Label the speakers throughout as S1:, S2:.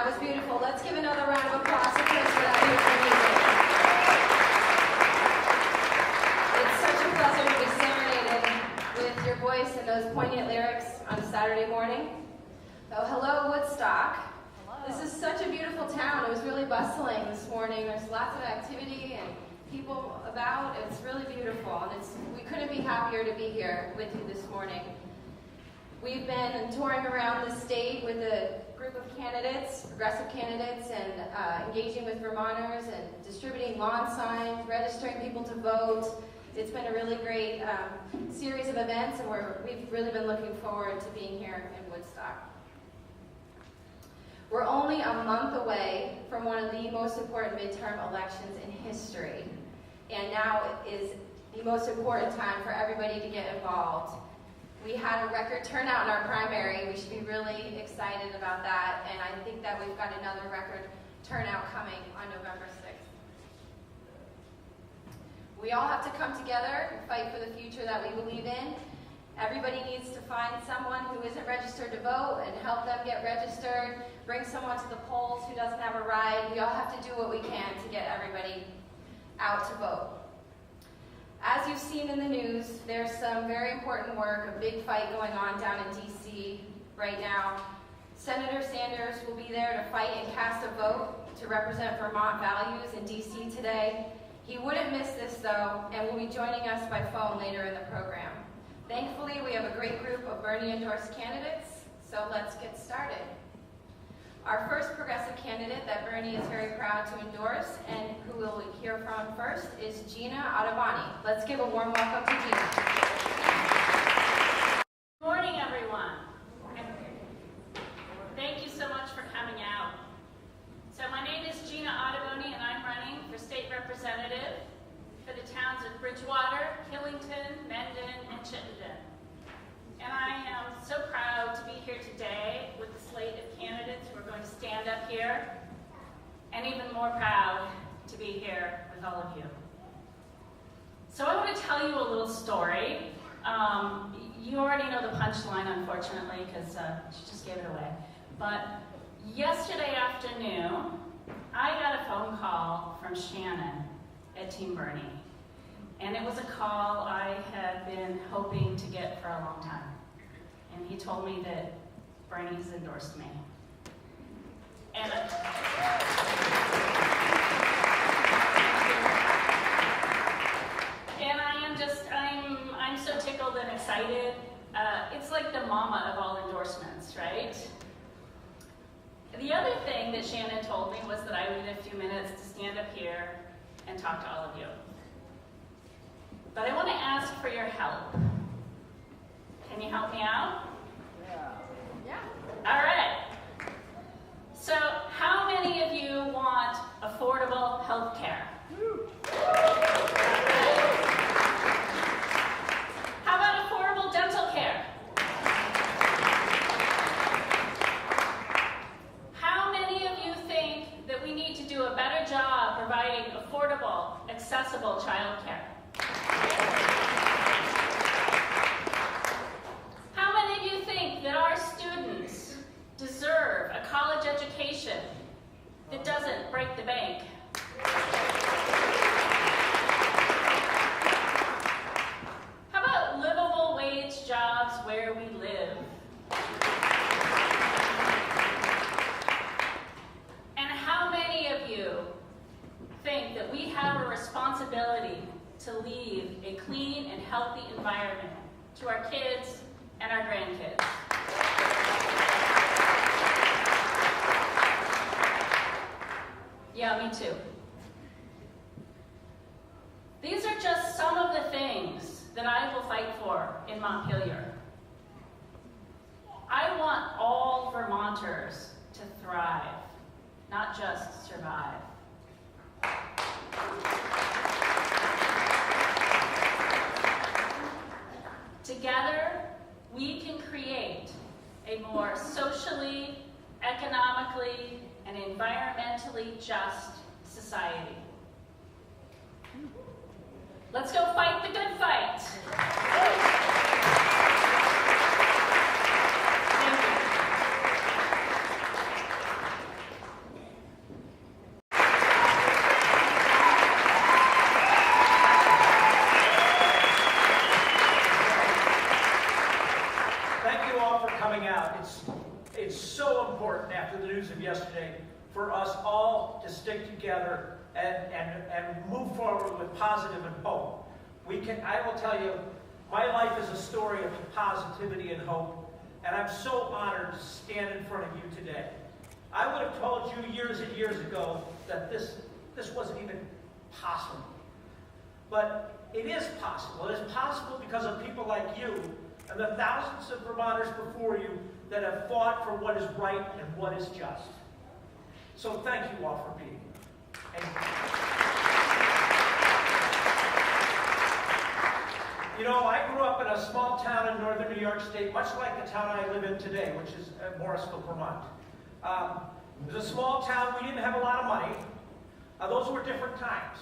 S1: That was beautiful. Let's give another round of applause to Chris for that beautiful music. It's such a pleasure to be serenaded with your voice and those poignant lyrics on a Saturday morning. So hello, Woodstock.
S2: Hello.
S1: This is such a beautiful town. It was really bustling this morning. There's lots of activity and people about. It's really beautiful, and we couldn't be happier to be here with you this morning. We've been touring around the state with a group of candidates, progressive candidates, and engaging with Vermonters and distributing lawn signs, registering people to vote. It's been a really great series of events, and we've really been looking forward to being here in Woodstock. We're only a month away from one of the most important midterm elections in history, and now is the most important time for everybody to get involved. We had a record turnout in our primary. We should be really excited about that, and I think that we've got another record turnout coming on November 6th. We all have to come together and fight for the future that we believe in. Everybody needs to find someone who isn't registered to vote and help them get registered, bring someone to the polls who doesn't have a ride. We all have to do what we can to get everybody out to vote. As you've seen in the news, there's some very important work, a big fight going on down in D.C. right now. Senator Sanders will be there to fight and cast a vote to represent Vermont values in D.C. today. He wouldn't miss this, though, and will be joining us by phone later in the program. Thankfully, we have a great group of Bernie-endorsed candidates, so let's get started. Our first progressive candidate that Bernie is very proud to endorse and who we'll hear from first is Gina Ottoboni. Let's give a warm welcome to Gina.
S2: Good morning, everyone. Thank you so much for coming out. So my name is Gina Ottoboni, and I'm running for state representative for the towns of Bridgewater, Killington, Mendon, and Chittenden. And I am so proud to be here today with the slate of candidates who are going to stand up here, and even more proud to be here with all of you. So I want to tell you a little story. You already know the punchline, unfortunately, because she just gave it away. But yesterday afternoon, I got a phone call from Shannon at Team Bernie. And it was a call I had been hoping to get for a long time. And he told me that Bernie's endorsed me. And I'm so tickled and excited. It's like the mama of all endorsements, right? The other thing that Shannon told me was that I would need a few minutes to stand up here and talk to all of you. But I want to ask for your help. Can you help me out?
S1: Yeah.
S2: All right. So, how many of you want affordable health care? How about affordable dental care? How many of you think that we need to do a better job providing affordable, accessible child care? How many of you think that our students deserve a college education that doesn't break the bank? How about livable wage jobs where we live? And how many of you think that we have a responsibility to leave a clean and healthy environment to our kids and our grandkids? Yeah, me too. These are just some of the things that I will fight for in Montpelier. I want all Vermonters to thrive, not just survive. Together, we can create a more socially, economically, and environmentally just society. Let's go fight the good fight. Thank you.
S3: important after the news of yesterday for us all to stick together and move forward with positive and hope. I will tell you, my life is a story of positivity and hope, and I'm so honored to stand in front of you today. I would have told you years and years ago that this wasn't even possible. But it is possible. It is possible because of people like you and the thousands of Vermonters before you that have fought for what is right and what is just. So thank you all for being here. You know, I grew up in a small town in northern New York State, much like the town I live in today, which is Morrisville, Vermont. It was a small town. We didn't have a lot of money. Those were different times.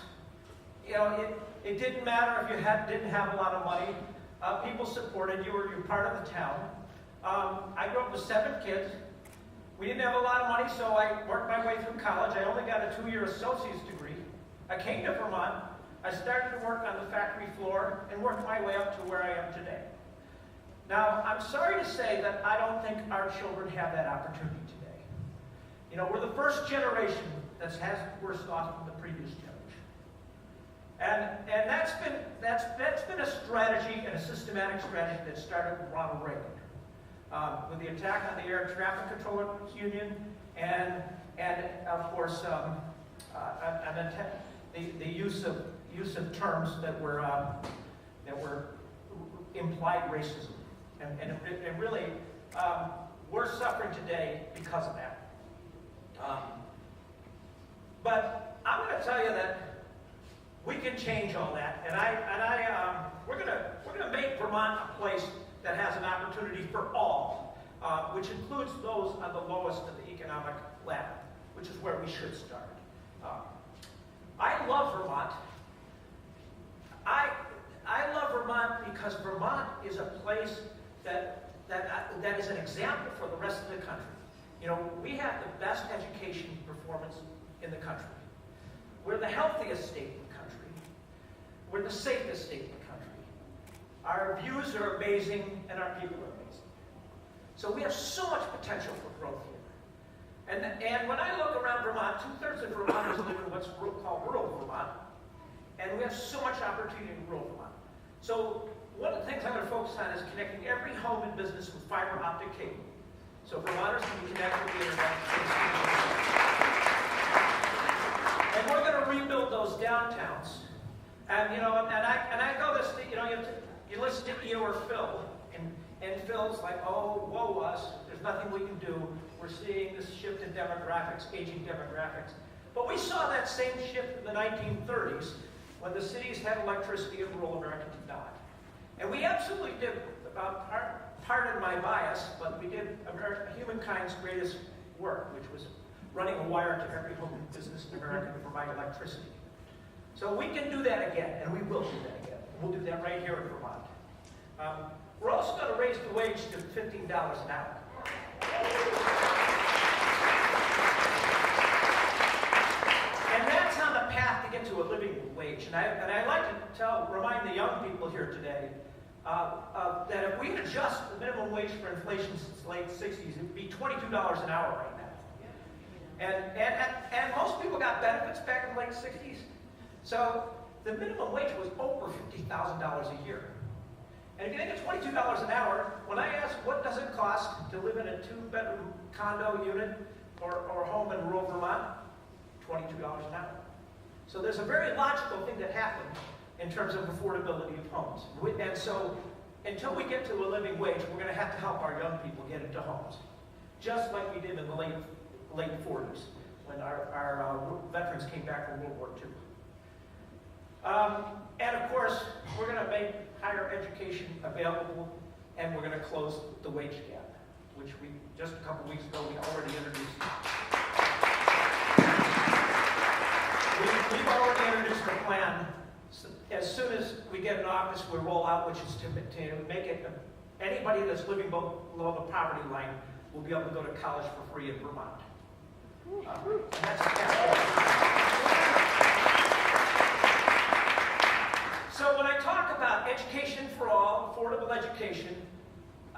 S3: You know, it didn't matter if you didn't have a lot of money. People supported you, or you're part of the town. I grew up with 7 kids. We didn't have a lot of money, so I worked my way through college. I only got a 2-year associate's degree. I came to Vermont. I started to work on the factory floor and worked my way up to where I am today. Now, I'm sorry to say that I don't think our children have that opportunity today. You know, we're the first generation that has worse off than the previous generation. And that's been a strategy and a systematic strategy that started with Ronald Reagan. With the attack on the Air Traffic Controllers Union and of course, the use of terms that were implied racism. And really, we're suffering today because of that. But I'm going to tell you that we can change all that, and we're going to make Vermont a place that has an opportunity for all, which includes those on the lowest of the economic ladder, which is where we should start. I love Vermont. I love Vermont because Vermont is a place that is an example for the rest of the country. You know, we have the best education performance in the country. We're the healthiest state in the country. We're the safest state in the country. Our views are amazing, and our people are amazing. So we have so much potential for growth here. And when I look around Vermont, 2/3 of Vermonters live in what's called rural Vermont, and we have so much opportunity in rural Vermont. So one of the things I'm going to focus on is connecting every home and business with fiber optic cable, so Vermonters can be connected with the internet. And we're going to rebuild those downtowns. And you know, and I go this, you know, you listen to Eo or Phil, and Phil's like, oh, woe us, there's nothing we can do. We're seeing this shift in demographics, aging demographics. But we saw that same shift in the 1930s when the cities had electricity and rural America did not. And we absolutely did, pardon my bias, but we did humankind's greatest work, which was running a wire to every home and business in America to provide electricity. So we can do that again, and we will do that again. We'll do that right here in Vermont. We're also going to raise the wage to $15 an hour. And that's on the path to get to a living wage. And I like to remind the young people here today that if we adjust the minimum wage for inflation since the late 60s, it would be $22 an hour right now. And most people got benefits back in the late 60s. So the minimum wage was over $50,000 a year. And if you think of $22 an hour, when I ask what does it cost to live in a 2-bedroom condo unit or home in rural Vermont, $22 an hour. So there's a very logical thing that happened in terms of affordability of homes. And so until we get to a living wage, we're going to have to help our young people get into homes, just like we did in the late 40s when our veterans came back from World War II. And of course, we're going to make higher education available, and we're going to close the wage gap, which we, just a couple weeks ago, we already introduced. We've already introduced a plan. So as soon as we get in office, we roll out, which is to make it, anybody that's living below the poverty line will be able to go to college for free in Vermont. And that's a capital. So when I talk about education for all, affordable education,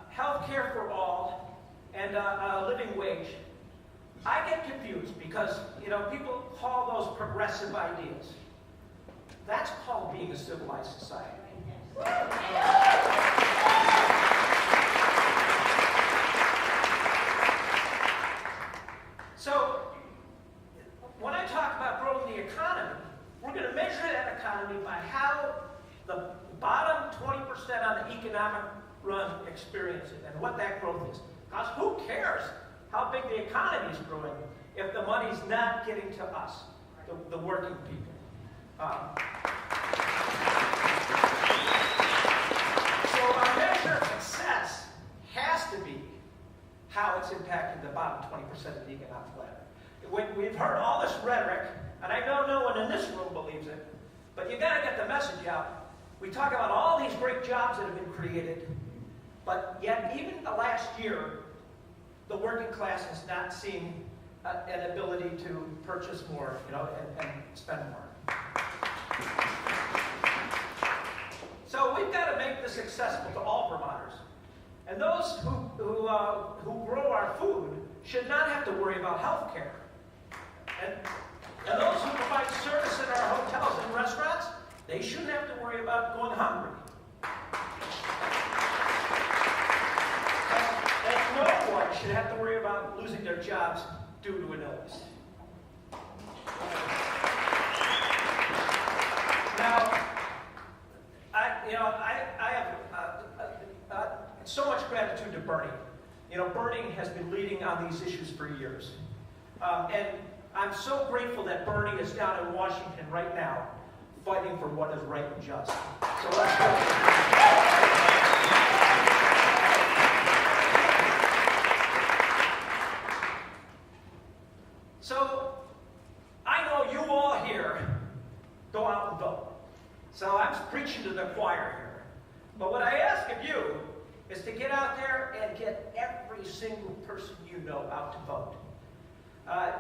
S3: health care for all, and a living wage, I get confused because, people call those progressive ideas. That's called being a civilized society. So, when I talk about growing the economy, we're going to measure that economy by how the bottom 20% on the economic run experience it and what that growth is. Because who cares how big the economy is growing if the money's not getting to us, the working people. So our measure of success has to be how it's impacting the bottom 20% of the economic ladder. We've heard all this rhetoric, and I know no one in this room believes it, but you got to get the message out. We talk about all these great jobs that have been created, but yet even the last year, the working class has not seen an ability to purchase more, and spend more. So we've got to make this accessible to all Vermonters. And those who grow our food should not have to worry about health care. And those who provide service in our hotels and restaurants, they shouldn't have to worry about going hungry. And no one should have to worry about losing their jobs due to an illness. Now, I have so much gratitude to Bernie. Bernie has been leading on these issues for years. And I'm so grateful that Bernie is down in Washington right now fighting for what is right and just. So let's go. So, I know you all here go out and vote. So I'm preaching to the choir here. But what I ask of you is to get out there and get every single person you know out to vote.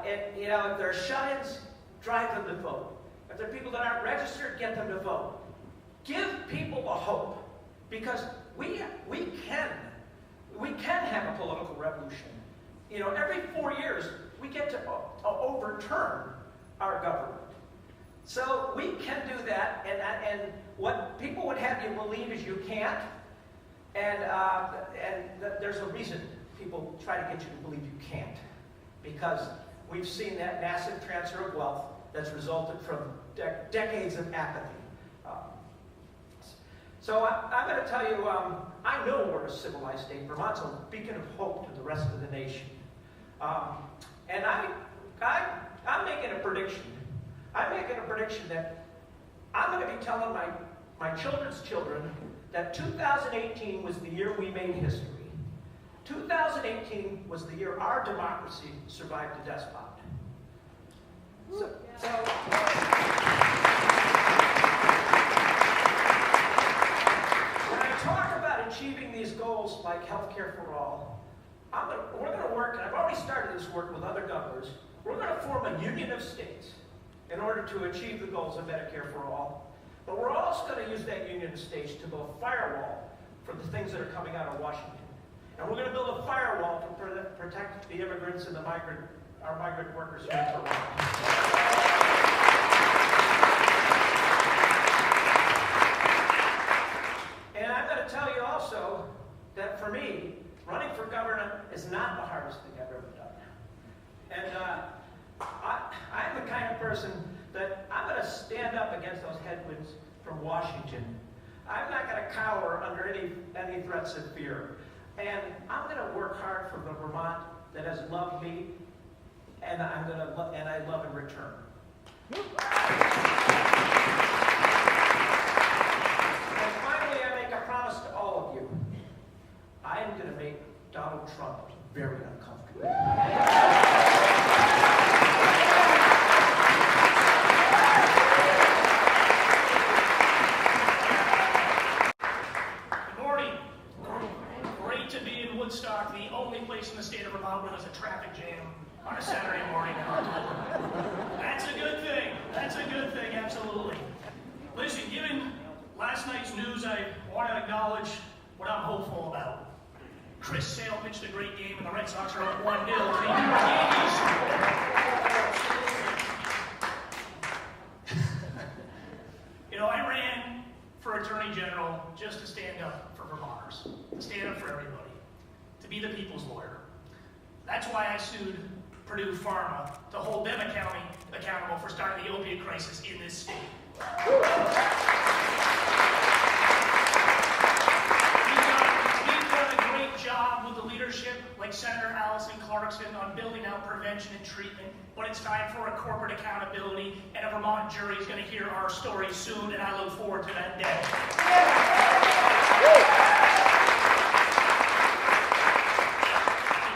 S3: If there are shut-ins, drive them to vote. If there are people that aren't registered, get them to vote. Give people a hope, because we can have a political revolution. Every 4 years we get to overturn our government. So we can do that, and what people would have you believe is you can't, and there's a reason people try to get you to believe you can't, because we've seen that massive transfer of wealth that's resulted from decades of apathy. So I'm going to tell you, I know we're a civilized state. Vermont's a beacon of hope to the rest of the nation. And I'm making a prediction. I'm making a prediction that I'm going to be telling my children's children that 2018 was the year we made history. 2018 was the year our democracy survived a despot. So when I talk about achieving these goals like healthcare for all, we're going to work, and I've already started this work with other governors, we're going to form a union of states in order to achieve the goals of Medicare for all. But we're also going to use that union of states to build a firewall for the things that are coming out of Washington. And we're going to build a firewall to protect the immigrants and our migrant workers here in Vermont. And I'm going to tell you also that for me, running for governor is not the hardest thing I've ever done. And I'm the kind of person that I'm going to stand up against those headwinds from Washington. I'm not going to cower under any threats of fear. And I'm going to work hard for the Vermont that has loved me, and I love in return. And finally, I make a promise to all of you. I am going to make Donald Trump very uncomfortable.
S4: Woodstock, the only place in the state of Vermont where there's a traffic jam on a Saturday morning. That's a good thing. That's a good thing, absolutely. Listen, given last night's news, I want to acknowledge what I'm hopeful about. Chris Sale pitched a great game, and the Red Sox are up 1-0 to the Yankees. Purdue Pharma to hold them accountable for starting the opiate crisis in this state. We've done a great job with the leadership, like Senator Allison Clarkson, on building out prevention and treatment, but it's time for a corporate accountability, and a Vermont jury is going to hear our story soon, and I look forward to that day.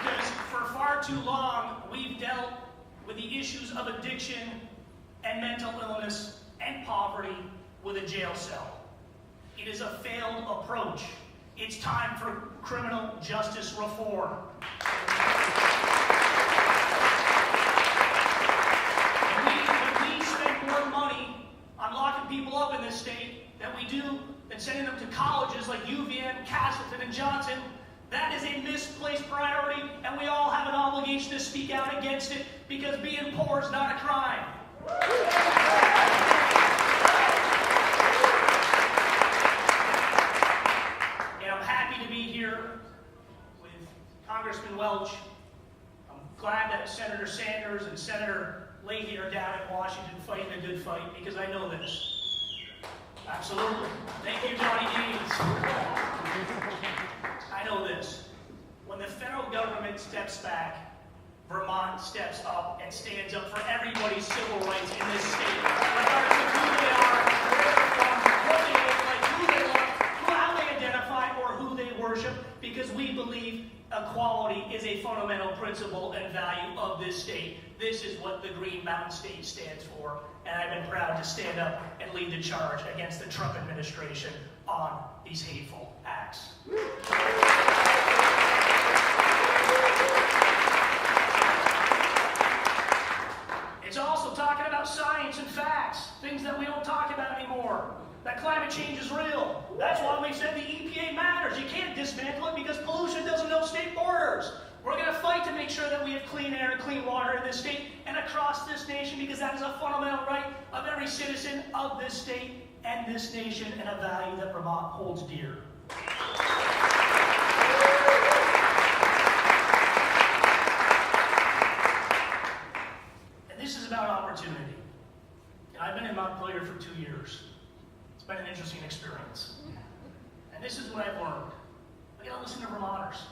S4: Because for far too long, we've dealt with the issues of addiction and mental illness and poverty with a jail cell. It is a failed approach. It's time for criminal justice reform. When we spend more money on locking people up in this state than we do than sending them to colleges like UVM, Castleton, and Johnson, that is a misplaced priority, and we all have an obligation to speak out against it, because being poor is not a crime. And I'm happy to be here with Congressman Welch. I'm glad that Senator Sanders and Senator Leahy are down in Washington fighting a good fight, because I know this. Absolutely. Thank you, Johnny Gaines. I know this. When the federal government steps back, Vermont steps up and stands up for everybody's civil rights in this state, regardless of who they are, where they're from, what they look like, who they love, how they identify, or who they worship, because we believe equality is a fundamental principle and value of this state. This is what the Green Mountain State stands for, and I've been proud to stand up and lead the charge against the Trump administration on these hateful acts. It's also talking about science and facts, things that we don't talk about anymore. That climate change is real. That's why we said the EPA matters. You can't dismantle it because pollution doesn't know state borders. We're going to fight to make sure that we have clean air and clean water in this state and across this nation, because that is a fundamental right of every citizen of this state and this nation, and a value that Vermont holds dear. And this is about opportunity. And I've been in Montpelier for 2 years. It's been an interesting experience. And this is what I've learned. We gotta listen to Vermonters.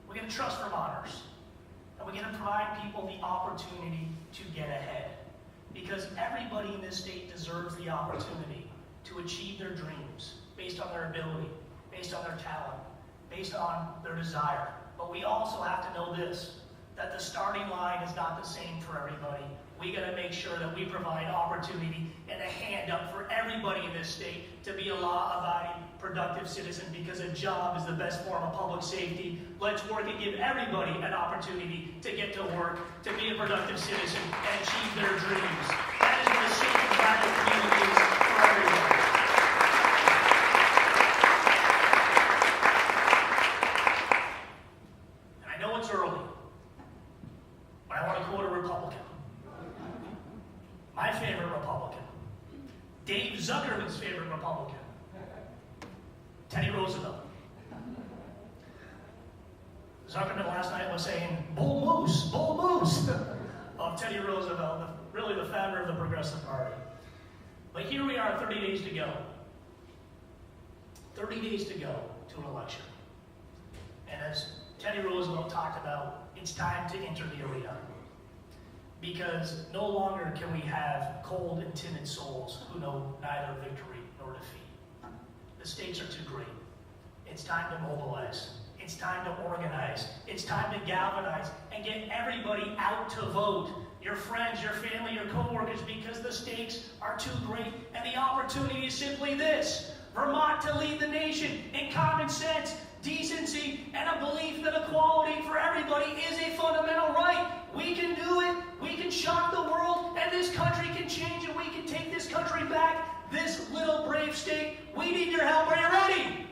S4: We gotta trust Vermonters. And we gotta provide people the opportunity to get ahead. Because everybody in this state deserves the opportunity to achieve their dreams based on their ability, based on their talent, based on their desire. But we also have to know this, that the starting line is not the same for everybody. We gotta make sure that we provide opportunity and a hand up for everybody in this state to be a law-abiding, productive citizen, because a job is the best form of public safety. Let's work and give everybody an opportunity to get to work, to be a productive citizen, and achieve their dreams. That is what a safe and vibrant community is for everyone. And I know it's early, but I want to quote a Republican. My favorite Republican. Dave Zuckerman's favorite Republican. Teddy Roosevelt. Zuckerman last night was saying, bull moose, of Teddy Roosevelt, really the founder of the Progressive Party. But here we are, 30 days to go. 30 days to go to an election. And as Teddy Roosevelt talked about, it's time to enter the arena. Because no longer can we have cold and timid souls who know neither victory nor defeat. The stakes are too great. It's time to mobilize. It's time to organize. It's time to galvanize and get everybody out to vote. Your friends, your family, your coworkers, because the stakes are too great. And the opportunity is simply this: Vermont to lead the nation in common sense, decency, and a belief that equality for everybody is a fundamental right. We can do it. We can shock the world, and this country can change, and we can take this country back. This little brave state, we need your help. Are you ready?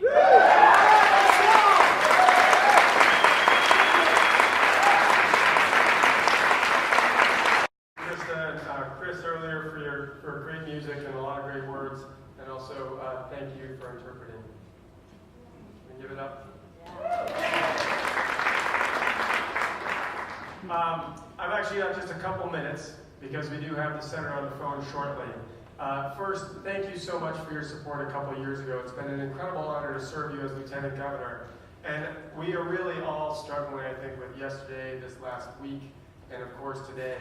S4: Let's go!
S5: Chris earlier for great music and a lot of great words, and also thank you for interpreting. Can we give it up? I've actually got just a couple minutes because we do have the senator on the phone shortly. First, thank you so much for your support a couple years ago. It's been an incredible honor to serve you as Lieutenant Governor. And we are really all struggling, I think, with yesterday, this last week, and of course today.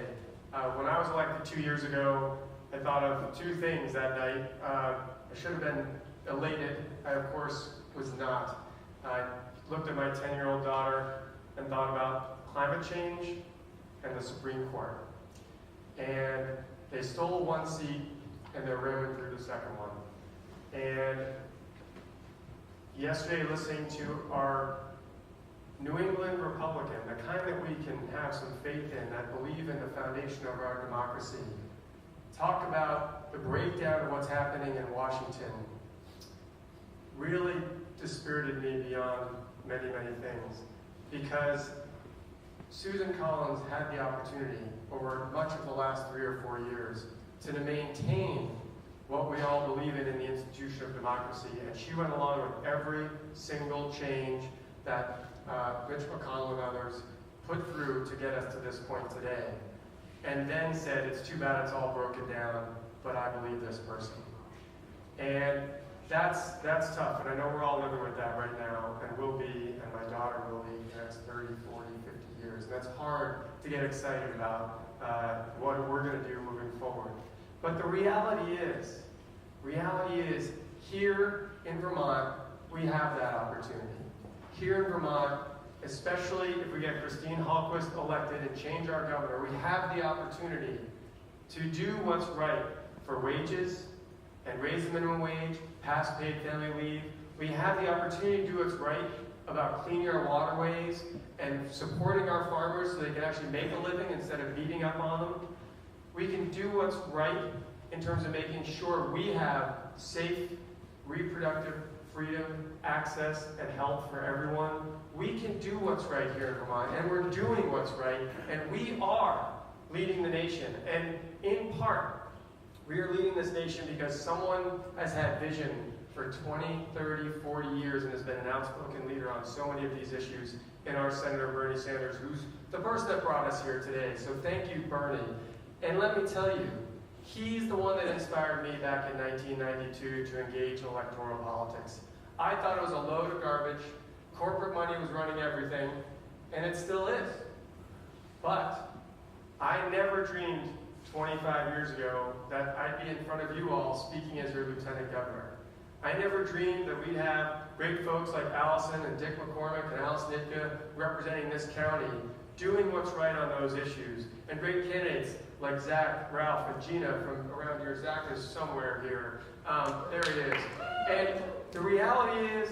S5: When I was elected 2 years ago, I thought of two things that night. I should have been elated. I, of course, was not. I looked at my 10-year-old daughter and thought about climate change and the Supreme Court. And they stole one seat and they're ramming through the second one. And yesterday, listening to our New England Republican, the kind that we can have some faith in, that believe in the foundation of our democracy, talk about the breakdown of what's happening in Washington, really dispirited me beyond many, many things. Because Susan Collins had the opportunity over much of the last 3 or 4 years to maintain what we all believe in the institution of democracy, and she went along with every single change that Mitch McConnell and others put through to get us to this point today, and then said, it's too bad it's all broken down, but I believe this person. And that's tough, and I know we're all living with that right now, and will be, and my daughter will be the next 30, 40, 50 years, and that's hard to get excited about what we're going to do moving forward. But the reality is, here in Vermont, we have that opportunity. Here in Vermont, especially if we get Christine Hallquist elected and change our governor, we have the opportunity to do what's right for wages and raise the minimum wage, pass paid family leave. We have the opportunity to do what's right about cleaning our waterways and supporting our farmers so they can actually make a living instead of beating up on them. We can do what's right in terms of making sure we have safe, reproductive freedom, access, and health for everyone. We can do what's right here in Vermont, and we're doing what's right, and we are leading the nation. And in part, we are leading this nation because someone has had vision for 20, 30, 40 years and has been an outspoken leader on so many of these issues in our Senator Bernie Sanders, who's the person that brought us here today. So thank you, Bernie. And let me tell you, he's the one that inspired me back in 1992 to engage in electoral politics. I thought it was a load of garbage, corporate money was running everything, and it still is. But I never dreamed 25 years ago that I'd be in front of you all speaking as your Lieutenant Governor. I never dreamed that we'd have great folks like Allison and Dick McCormick and Alice Nitka representing this county, doing what's right on those issues, and great candidates like Zach, Ralph, and Gina from around here. Zach is somewhere here. There he is. And the reality is,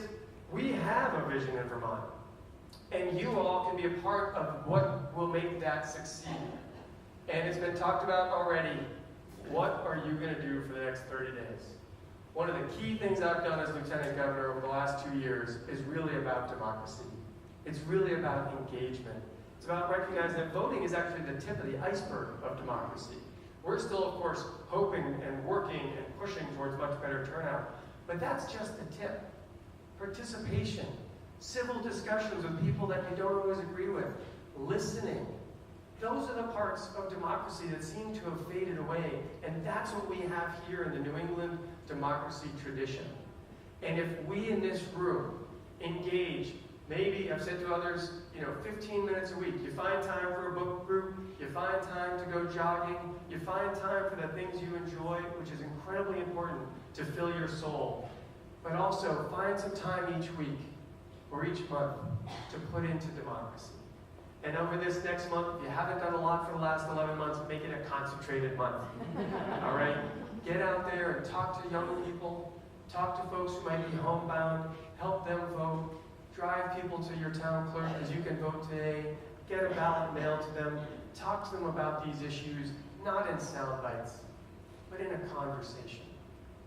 S5: we have a vision in Vermont. And you all can be a part of what will make that succeed. And it's been talked about already. What are you going to do for the next 30 days? One of the key things I've done as Lieutenant Governor over the last 2 years is really about democracy. It's really about engagement. It's about recognizing that voting is actually the tip of the iceberg of democracy. We're still, of course, hoping and working and pushing towards much better turnout. But that's just the tip. Participation, civil discussions with people that you don't always agree with, listening. Those are the parts of democracy that seem to have faded away. And that's what we have here in the New England democracy tradition. And if we in this room engage, maybe I've said to others, 15 minutes a week. You find time for a book group, you find time to go jogging, you find time for the things you enjoy, which is incredibly important to fill your soul. But also find some time each week or each month to put into democracy. And over this next month, if you haven't done a lot for the last 11 months, make it a concentrated month. All right? Get out there and talk to young people, talk to folks who might be homebound, help them vote. Drive people to your town clerk because you can vote today. Get a ballot mailed to them. Talk to them about these issues, not in sound bites, but in a conversation.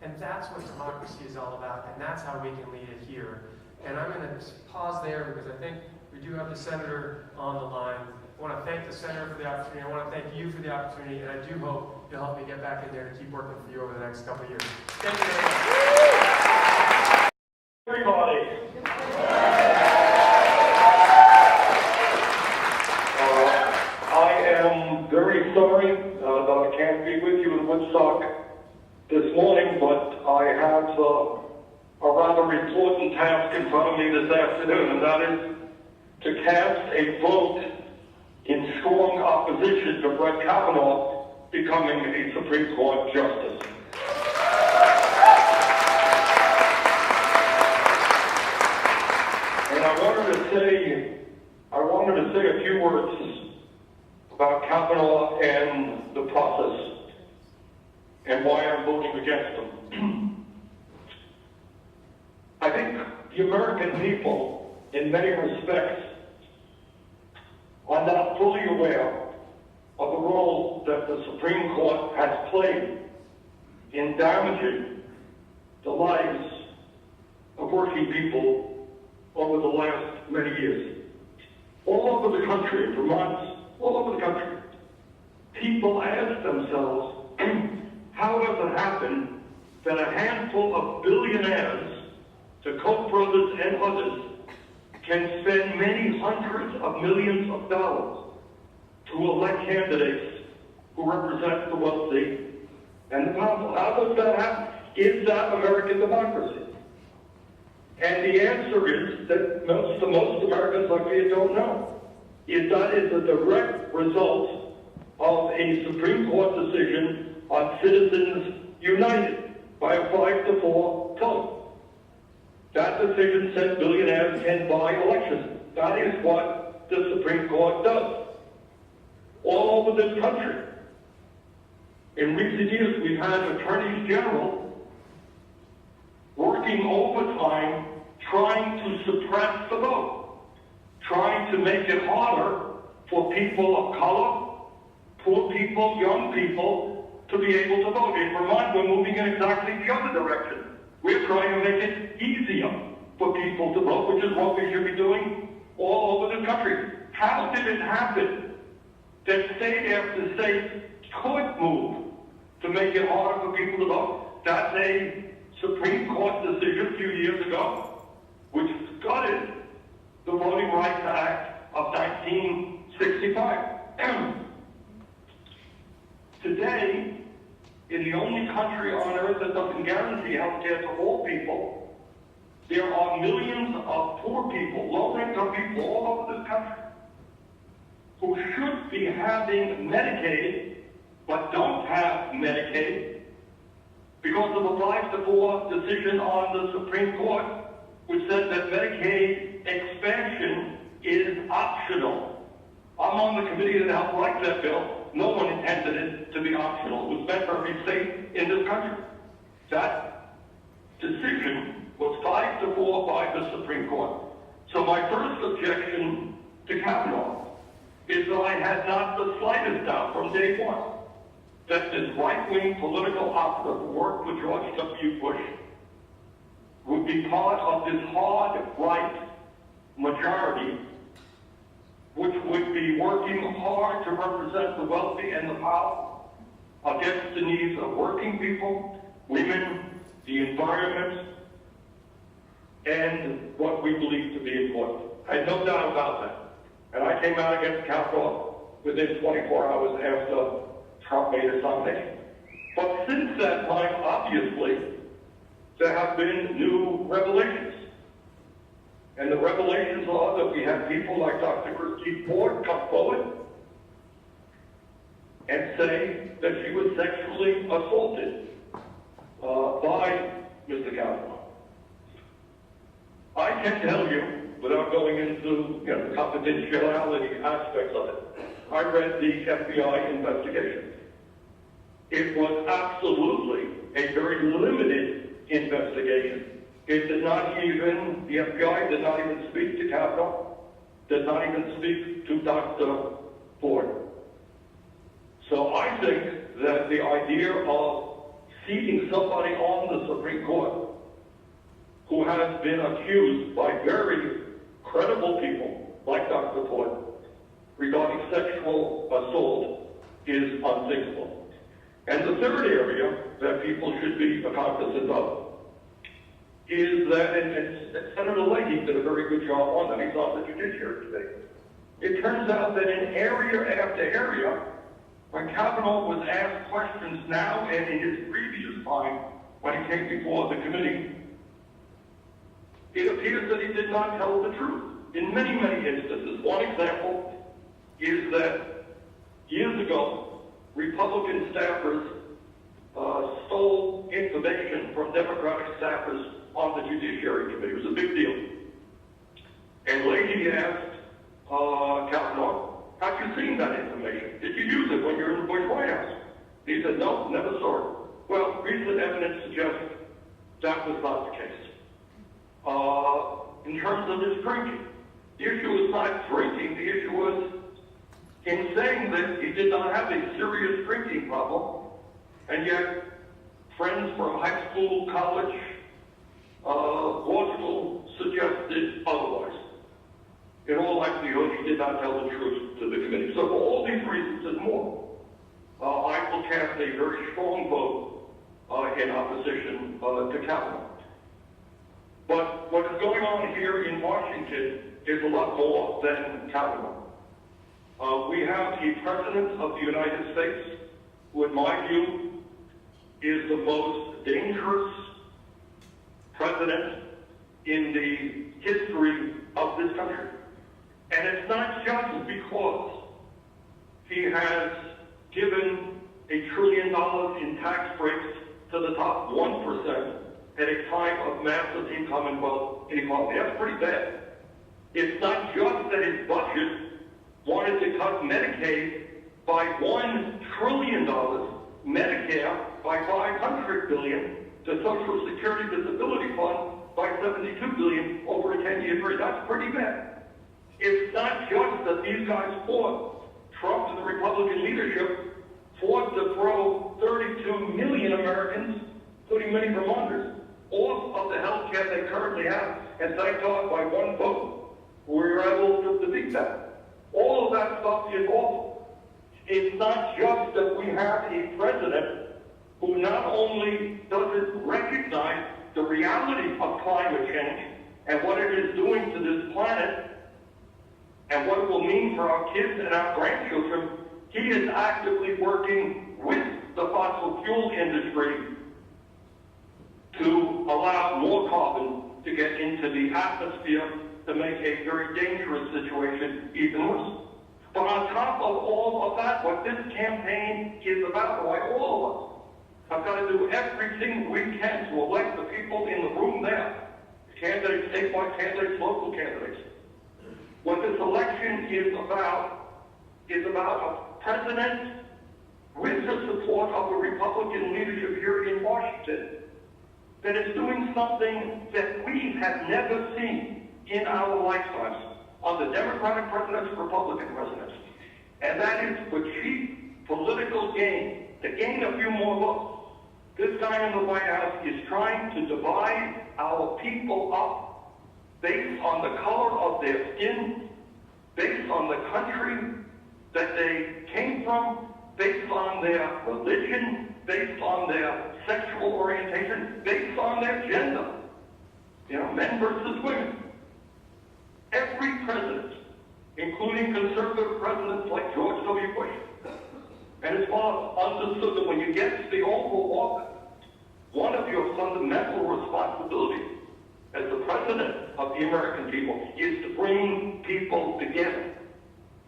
S5: And that's what democracy is all about, and that's how we can lead it here. And I'm going to pause there because I think we do have the senator on the line. I want to thank the senator for the opportunity. I want to thank you for the opportunity, and I do hope you'll help me get back in there to keep working for you over the next couple of years. Thank you very much.
S6: Everybody. I am very sorry that I can't be with you in Woodstock this morning, but I have a rather important task in front of me this afternoon, and that is to cast a vote in strong opposition to Brett Kavanaugh becoming a Supreme Court justice. And I wanted to say a few words about Kavanaugh and the process and why I'm voting against him. I think the American people, in many respects, are not fully aware of the role that the Supreme Court has played in damaging the lives of working people over the last many years. All over the country, in Vermont, all over the country, people ask themselves, how does it happen that a handful of billionaires, the Koch brothers and others, can spend many hundreds of millions of dollars to elect candidates who represent the wealthy and the powerful? How does that happen? Is that American democracy? And the answer is that most Americans like me don't know. That is a direct result of a Supreme Court decision on Citizens United by a 5-4 vote. That decision said billionaires can buy elections. That is what the Supreme Court does. All over this country. In recent years, we've had attorneys general working overtime trying to suppress the vote, trying to make it harder for people of color, poor people, young people to be able to vote. In Vermont, we're moving in exactly the other direction. We're trying to make it easier for people to vote, which is what we should be doing all over the country. How did it happen that state after state could move to make it harder for people to vote? That's a Supreme Court decision a few years ago, which gutted the Voting Rights Act of 1965. Today, in the only country on earth that doesn't guarantee health care to all people, there are millions of poor people, low-income people all over this country who should be having Medicaid but don't have Medicaid because of a 5-4 decision on the Supreme Court, which said that Medicaid expansion is optional. I'm on the committee that helped write that bill. No one intended it to be optional. It was meant for every state in this country. That decision was 5-4 by the Supreme Court. So my first objection to Kavanaugh is that I had not the slightest doubt from day one that this right-wing political operative who worked with George W. Bush would be part of this hard right majority which would be working hard to represent the wealthy and the powerful against the needs of working people, women, the environment, and what we believe to be important. I had no doubt about that. And I came out against Kavanaugh within 24 hours after Trump made his nomination. But since that time, obviously, there have been new revelations. And the revelations are that we have people like Dr. Christine Ford come forward and say that she was sexually assaulted by Mr. Kavanaugh. I can tell you, without going into the confidentiality aspects of it, I read the FBI investigation. It was absolutely a very limited investigation. It did not even, the FBI did not even speak to Kavanaugh, did not even speak to Dr. Ford. So I think that the idea of seating somebody on the Supreme Court who has been accused by very credible people like Dr. Ford regarding sexual assault is unthinkable. And the third area that people should be cognizant of is that, and Senator Leahy did a very good job on that, he's on the judiciary today. It turns out that in area after area, when Kavanaugh was asked questions now and in his previous time when he came before the committee, it appears that he did not tell the truth in many, many instances. One example is that years ago, Republican staffers stole information from Democratic staffers on the Judiciary Committee. It was a big deal. And Leahy asked Kavanaugh, have you seen that information? Did you use it when you were in the Bush White House? He said, no, never saw it. Well, recent evidence suggests that was not the case. In terms of his drinking, the issue was not drinking, the issue was in saying that he did not have a serious drinking problem, and yet friends from high school, college, law school suggested otherwise. In all likelihood, he did not tell the truth to the committee. So for all these reasons and more, I will cast a very strong vote in opposition to Kavanaugh. But what is going on here in Washington is a lot more than Kavanaugh. We have the President of the United States, who in my view is the most dangerous president in the history of this country. And it's not just because he has given $1 trillion in tax breaks to the top 1% at a time of massive income and wealth inequality. That's pretty bad. It's not just that his budget wanted to cut Medicaid by $1 trillion, Medicare by $500 billion, the Social Security Disability Fund by $72 billion over a 10-year period. That's pretty bad. It's not just that these guys fought, Trump and the Republican leadership fought to throw 32 million Americans, including many Vermonters, off of the health care they currently have, and thank God by one vote, we were able to defeat that. All of that stuff is awful. It's not just that we have a president who not only doesn't recognize the reality of climate change and what it is doing to this planet and what it will mean for our kids and our grandchildren, he is actively working with the fossil fuel industry to allow more carbon to get into the atmosphere to make a very dangerous situation even worse. But on top of all of that, what this campaign is about, why all of us have got to do everything we can to elect the people in the room there, candidates, statewide candidates, local candidates. What this election is about a president with the support of the Republican leadership here in Washington that is doing something that we have never seen in our lifetimes under Democratic presidents, Republican presidents. And that is for cheap political gain, to gain a few more votes. This guy in the White House is trying to divide our people up based on the color of their skin, based on the country that they came from, based on their religion, based on their sexual orientation, based on their gender. Men versus women. Every president, including conservative presidents like George W. Bush and his father, understood that when you get to the Oval Office, one of your fundamental responsibilities as the president of the American people is to bring people together.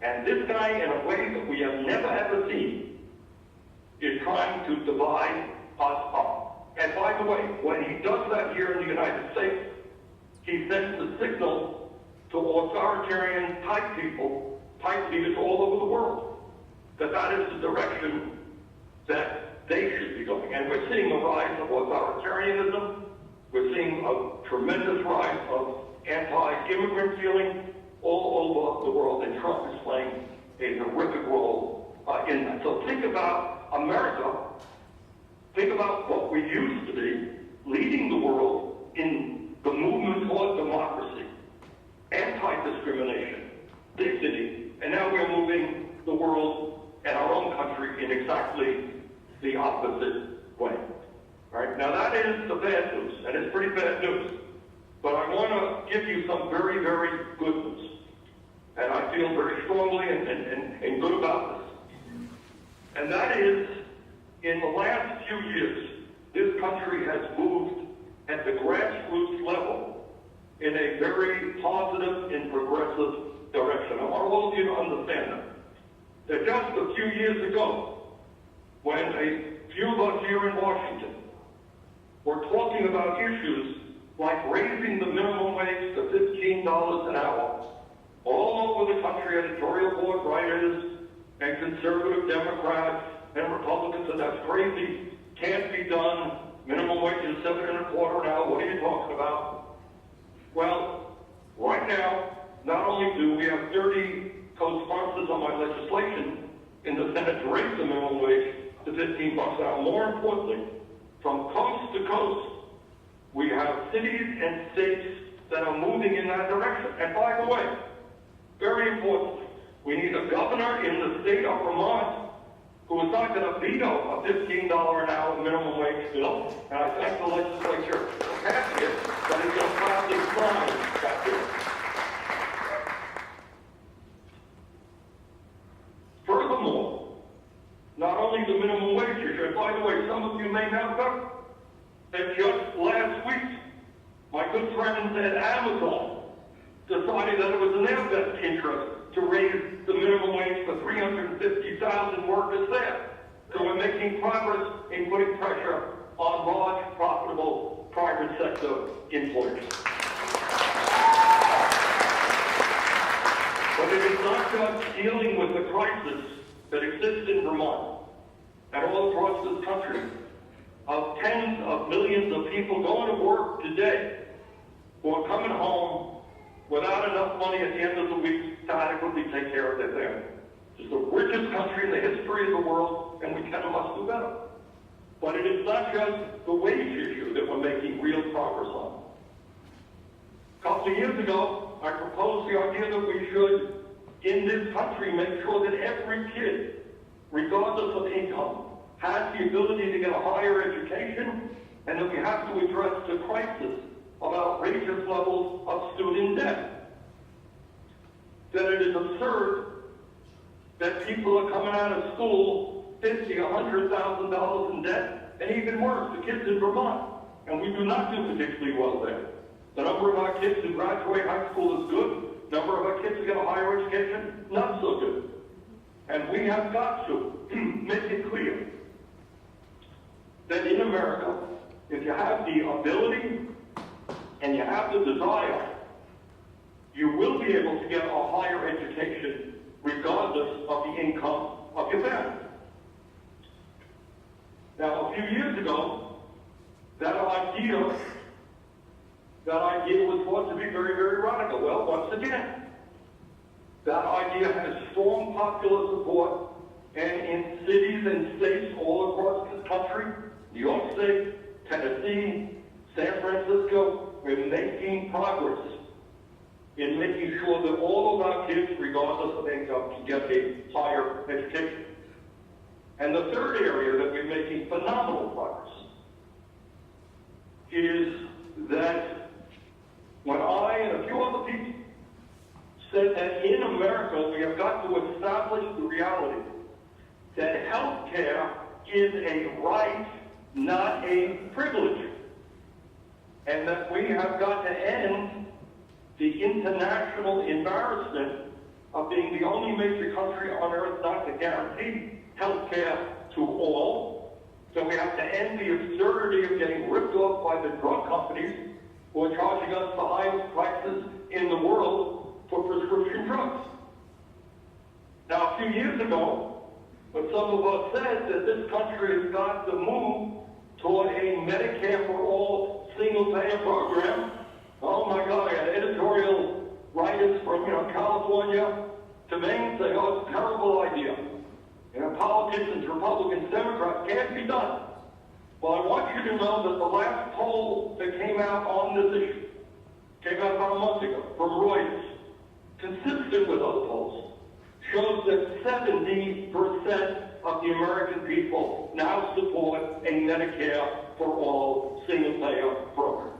S6: And this guy, in a way that we have never ever seen, is trying to divide us up. And by the way, when he does that here in the United States, he sends the signal to authoritarian type people, type leaders all over the world, that is the direction that they should be going. And we're seeing a rise of authoritarianism. We're seeing a tremendous rise of anti-immigrant feeling all over the world, and Trump is playing a horrific role in that. So think about America. Think about what we used to be, leading the world in the movement toward democracy, anti-discrimination, dignity, and now we're moving the world and our own country in exactly the opposite way. All right? Now that is the bad news, and it's pretty bad news. But I want to give you some very, very good news. And I feel very strongly and good about this. And that is, in the last few years, this country has moved at the grassroots level in a very positive and progressive direction. I want all of you to understand that just a few years ago, when a few of us here in Washington were talking about issues like raising the minimum wage to $15 an hour, all over the country, editorial board writers and conservative Democrats and Republicans said, that's crazy, can't be done, minimum wage is $7.25 an hour, what are you talking about? Well, right now, not only do we have 30 co-sponsors on my legislation in the Senate to raise the minimum wage to $15 an hour, more importantly, from coast to coast, we have cities and states that are moving in that direction. And by the way, very importantly, we need a governor in the state of Vermont who is not going to veto a $15 an hour minimum wage bill. And I thank the legislature for passing it, but he's going to proudly sign that bill. Furthermore, not only the minimum wage issue, and by the way, some of you may have heard that just last week, my good friends at Amazon decided that it was in their best interest to raise the minimum wage for 350,000 workers there. So we're making progress in putting pressure on large, profitable private sector employers. But it is not just dealing with the crisis that exists in Vermont and all across this country of tens of millions of people going to work today who are coming home without enough money at the end of the week to adequately take care of their family. It's the richest country in the history of the world, and we can and must do better. But it is not just the wage issue that we're making real progress on. A couple of years ago, I proposed the idea that we should, in this country, make sure that every kid, regardless of income, has the ability to get a higher education, and that we have to address the crisis of outrageous levels of student debt. That it is absurd that people are coming out of school $50,000, $100,000 in debt, and even worse, the kids in Vermont. And we do not do particularly well there. The number of our kids who graduate high school is good. The number of our kids who get a higher education, not so good. And we have got to make it clear that in America, if you have the ability and you have the desire, you will be able to get a higher education regardless of the income of your family. Now, a few years ago, that idea was thought to be very, very radical. Well, once again, that idea has strong popular support, and in cities and states all across this country, New York State, Tennessee, San Francisco, we're making progress in making sure that all of our kids, regardless of income, can get a higher education. And the third area that we're making phenomenal progress is that when I and a few other people said that in America we have got to establish the reality that health care is a right, not a privilege, and that we have got to end the international embarrassment of being the only major country on earth not to guarantee health care to all. So we have to end the absurdity of getting ripped off by the drug companies who are charging us the highest prices in the world for prescription drugs. Now, a few years ago, when some of us said that this country has got to move toward a Medicare for all single-payer program, oh my God, I had editorial writers from California to Maine saying, oh, it's a terrible idea. Politicians, Republicans, Democrats, can't be done. Well, I want you to know that the last poll that came out on this issue, came out about a month ago from Reuters, consistent with other polls, shows that 70% of the American people now support a Medicare for all single-payer program.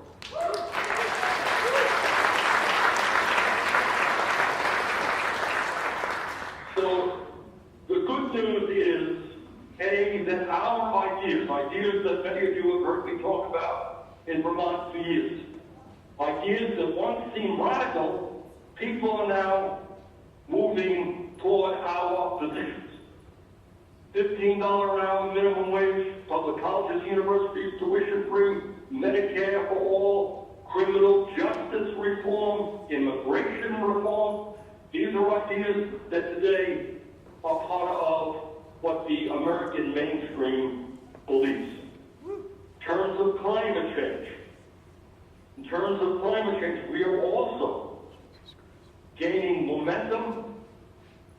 S6: So the good news is that our ideas that many of you have heard me talk about in Vermont for years, ideas that once seemed radical, people are now moving toward our positions. $15 an hour minimum wage, public colleges, universities, tuition-free, Medicare for all, criminal justice reform, immigration reform. These are ideas that today are part of what the American mainstream believes. In terms of climate change, we are also gaining momentum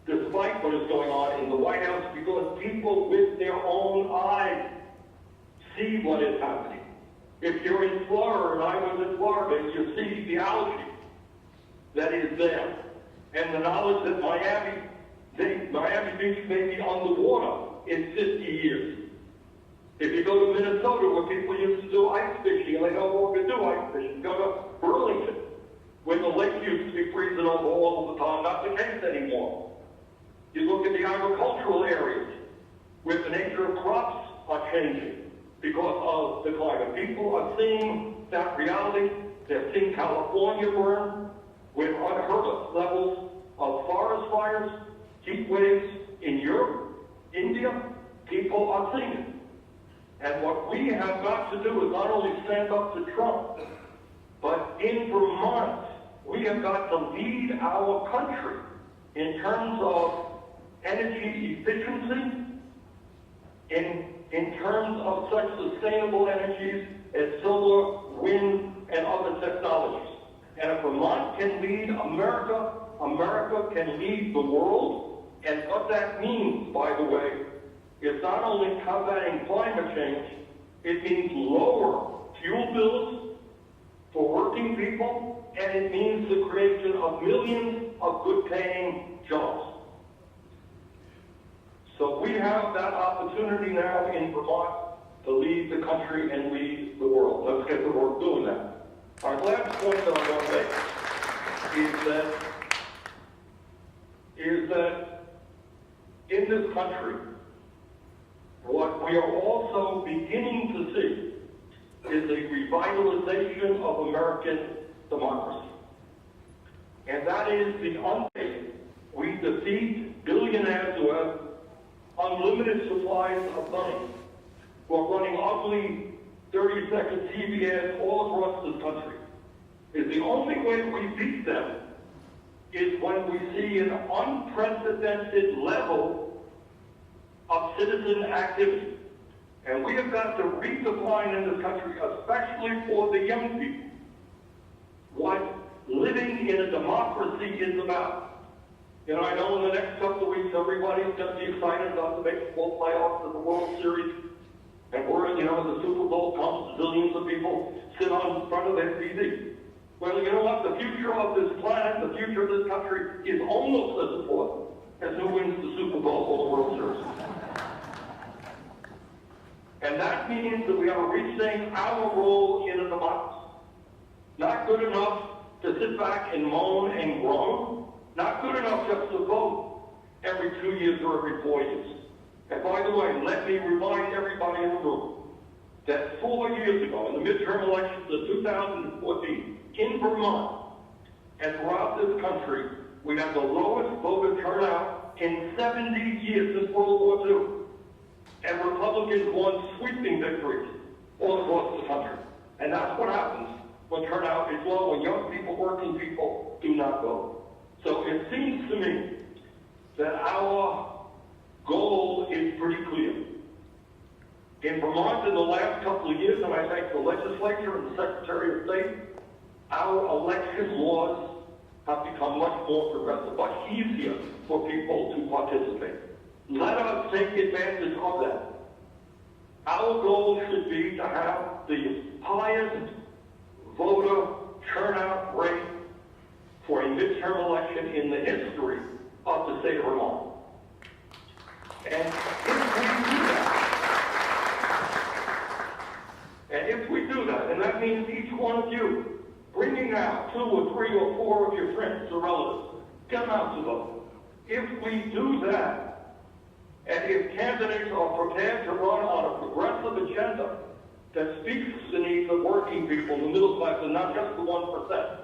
S6: despite what is going on in the White House, because people with their own eyes see what is happening. If you're in Florida, and I was in Florida, you see the algae that is there, and the knowledge that Miami Beach may be underwater in 50 years. If you go to Minnesota, where people used to do ice fishing, and they no longer do ice fishing, go to Burlington, where the lake used to be freezing over all of the time, not the case anymore. You look at the agricultural areas, where the nature of crops are changing because of the climate. People are seeing that reality. They're seeing California burn with unheard of levels of forest fires, heat waves in Europe, India. People are seeing it. And what we have got to do is not only stand up to Trump, but in Vermont, we have got to lead our country in terms of energy efficiency, in terms of such sustainable energies as solar, wind, and other technologies. And if Vermont can lead America, America can lead the world. And what that means, by the way, is not only combating climate change, it means lower fuel bills for working people, and it means the creation of millions of good-paying jobs. So we have that opportunity now in Vermont to lead the country and lead the world. Let's get to work doing that. Our last point that I want to make is that in this country, what we are also beginning to see is a revitalization of American democracy. And that is the unpaid. We defeat billionaires who have unlimited supplies of money, who are running ugly 30-second TV ads all across this country. Is the only way we beat them is when we see an unprecedented level of citizen activity. And we have got to redefine in this country, especially for the young people, what living in a democracy is about. You know, I know in the next couple of weeks, everybody's going to be excited about the baseball playoffs and the World Series. And we're, you know, when the Super Bowl comes, zillions of people sit on front of their TV. Well, you know what? The future of this planet, the future of this country is almost as important as who wins the Super Bowl or the World Series. And that means that we are reaching our role in a democracy. Not good enough to sit back and moan and groan. Not good enough just to vote every 2 years or every 4 years. And by the way, let me remind everybody in the room that 4 years ago, in the midterm elections of 2014, in Vermont and throughout this country, we had the lowest voter turnout in 70 years since World War II. And Republicans won sweeping victories all across the country. And that's what happens when turnout is low, when young people, working people, do not vote. So it seems to me that our goal is pretty clear. In Vermont, in the last couple of years, and I thank the legislature and the Secretary of State, our election laws have become much more progressive, much easier for people to participate. Let us take advantage of that. Our goal should be to have the highest voter turnout rate for a midterm election in the history of the state of Vermont. And if we do that, and that means each one of you bringing out 2 or 3 or 4 of your friends or relatives, get them out to vote. If we do that, And if candidates are prepared to run on a progressive agenda that speaks to the needs of working people, the middle class, and not just the 1%,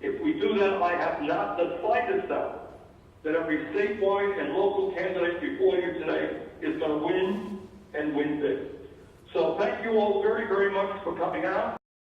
S6: if we do that, I have not the slightest doubt that every statewide and local candidate before you today is going to win and win big. So thank you all very, very much for coming out.